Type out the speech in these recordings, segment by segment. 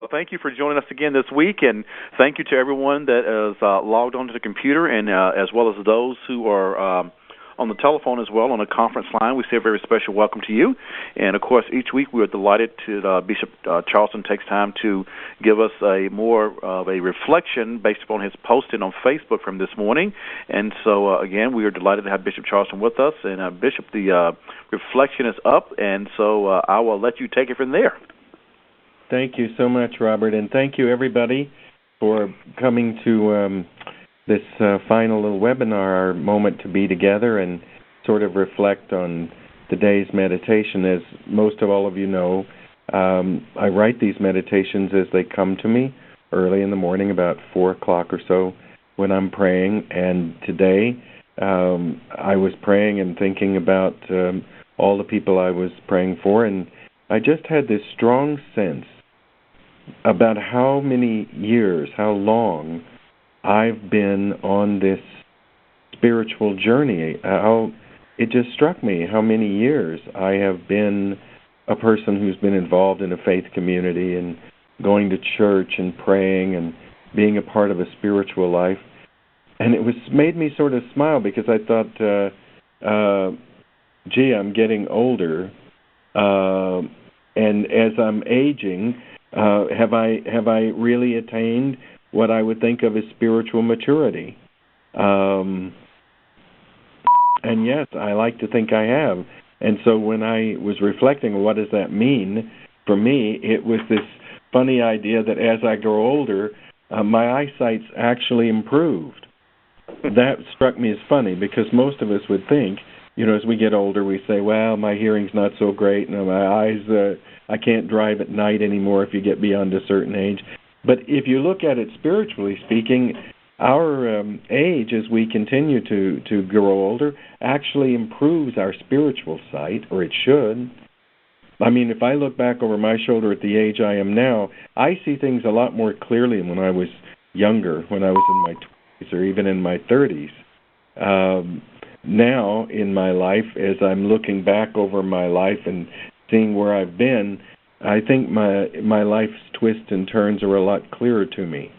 Well, thank you for joining us again this week, and thank you to everyone that is logged onto the computer, and as well as those who are on the telephone as well on the conference line. We say a very special welcome to you. And, of course, each week we are delighted to Bishop Charleston takes time to give us a more of a reflection based upon his posting on Facebook from this morning. And so, again, we are delighted to have Bishop Charleston with us. And, Bishop, the reflection is up, and so I will let you take it from there. Thank you so much, Robert, and thank you, everybody, for coming to this final little webinar, our moment to be together and sort of reflect on the day's meditation. As most of all of you know, I write these meditations as they come to me early in the morning, about 4 o'clock or so, when I'm praying. And today I was praying and thinking about all the people I was praying for, and I just had this strong sense about how many years, how long I've been on this spiritual journey. How it just struck me how many years I have been a person who's been involved in a faith community and going to church and praying and being a part of a spiritual life. And it made me sort of smile because I thought, gee, I'm getting older, and as I'm aging, have I really attained what I would think of as spiritual maturity? And yes, I like to think I have. And so when I was reflecting, what does that mean? For me, it was this funny idea that as I grow older, my eyesight's actually improved. That struck me as funny because most of us would think, as we get older, we say, well, my hearing's not so great, and my eyes, I can't drive at night anymore if you get beyond a certain age. But if you look at it spiritually speaking, our age, as we continue to grow older, actually improves our spiritual sight, or it should. I mean, if I look back over my shoulder at the age I am now, I see things a lot more clearly than when I was younger, when I was in my 20s or even in my 30s. Now, in my life, as I'm looking back over my life and seeing where I've been, I think my life's twists and turns are a lot clearer to me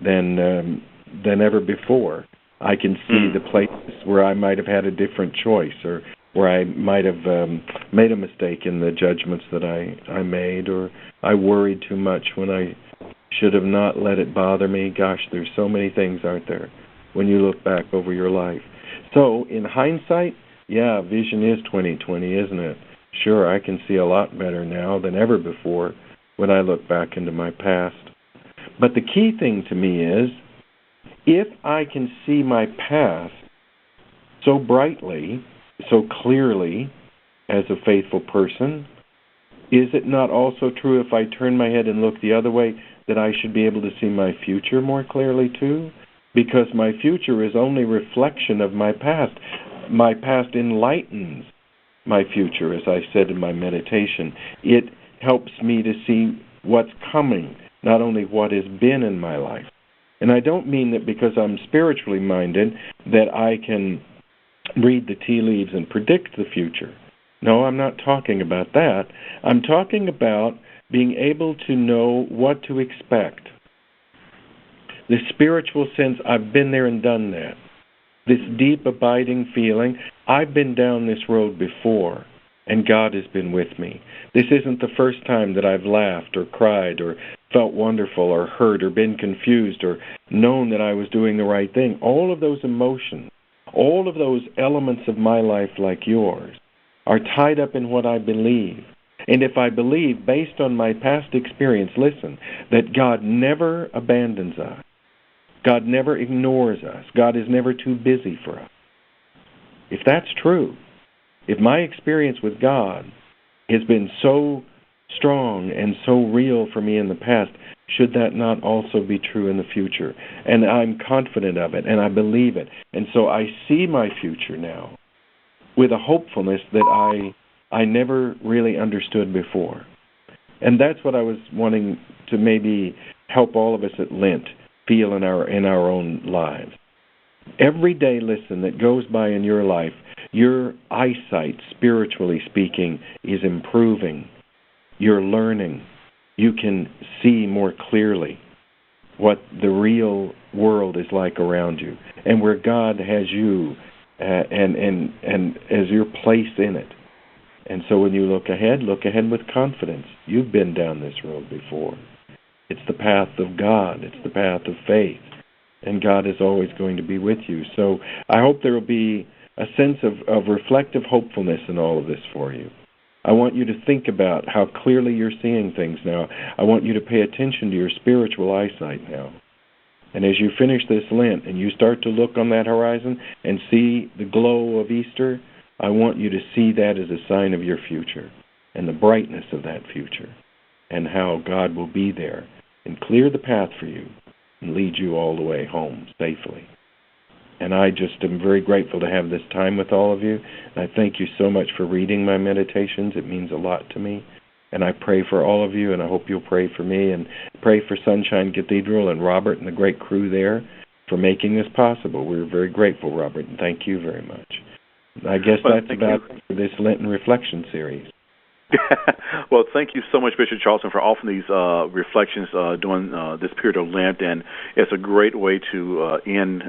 than ever before. I can see the places where I might have had a different choice, or where I might have made a mistake in the judgments that I made, or I worried too much when I should have not let it bother me. Gosh, there's so many things, aren't there, when you look back over your life. So, in hindsight, yeah, vision is 20/20, isn't it? Sure, I can see a lot better now than ever before when I look back into my past. But the key thing to me is, if I can see my past so brightly, so clearly, as a faithful person, is it not also true if I turn my head and look the other way that I should be able to see my future more clearly too? Because my future is only reflection of my past. My past enlightens my future, as I said in my meditation. It helps me to see what's coming, not only what has been in my life. And I don't mean that because I'm spiritually minded that I can read the tea leaves and predict the future. No, I'm not talking about that. I'm talking about being able to know what to expect. The spiritual sense, I've been there and done that. This deep, abiding feeling, I've been down this road before, and God has been with me. This isn't the first time that I've laughed or cried or felt wonderful or hurt or been confused or known that I was doing the right thing. All of those emotions, all of those elements of my life like yours are tied up in what I believe. And if I believe, based on my past experience, listen, that God never abandons us, God never ignores us, God is never too busy for us. If that's true, if my experience with God has been so strong and so real for me in the past, should that not also be true in the future? And I'm confident of it, and I believe it. And so I see my future now with a hopefulness that I never really understood before. And that's what I was wanting to maybe help all of us at Lent feel in our own lives. Every day, listen, that goes by in your life, your eyesight, spiritually speaking, is improving. You're learning. you can see more clearly what the real world is like around you, and where God has you, and as your place in it. And so when you look ahead with confidence. You've been down this road before. It's the path of God. It's the path of faith. And God is always going to be with you. So I hope there will be a sense of reflective hopefulness in all of this for you. I want you to think about how clearly you're seeing things now. I want you to pay attention to your spiritual eyesight now. And as you finish this Lent and you start to look on that horizon and see the glow of Easter, I want you to see that as a sign of your future and the brightness of that future and how God will be there and clear the path for you and lead you all the way home safely. And I just am very grateful to have this time with all of you. And I thank you so much for reading my meditations. It means a lot to me. And I pray for all of you, and I hope you'll pray for me, and pray for Sunshine Cathedral and Robert and the great crew there for making this possible. We're very grateful, Robert, and thank you very much. I guess that's about it for this Lenten Reflection series. Well, thank you so much, Bishop Charleston, for offering these reflections during this period of Lent, and it's a great way to end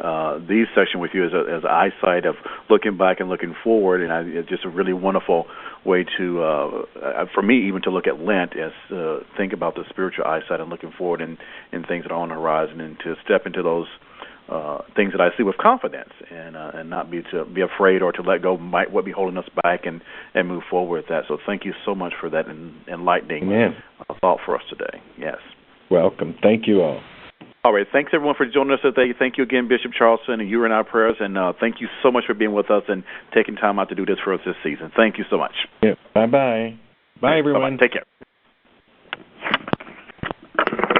these sessions with you as eyesight of looking back and looking forward, and it's just a really wonderful way to, for me, even to look at Lent as think about the spiritual eyesight and looking forward and things that are on the horizon, and to step into those things that I see with confidence, and not be afraid or to let go might what be holding us back, and move forward with that. So thank you so much for that enlightening thought for us today. Yes. Welcome. Thank you all. All right. Thanks everyone for joining us today. Thank you again, Bishop Charleston, and you are in our prayers. And thank you so much for being with us and taking time out to do this for us this season. Thank you so much. Yeah. Bye-bye. Bye, everyone. Bye-bye. Take care.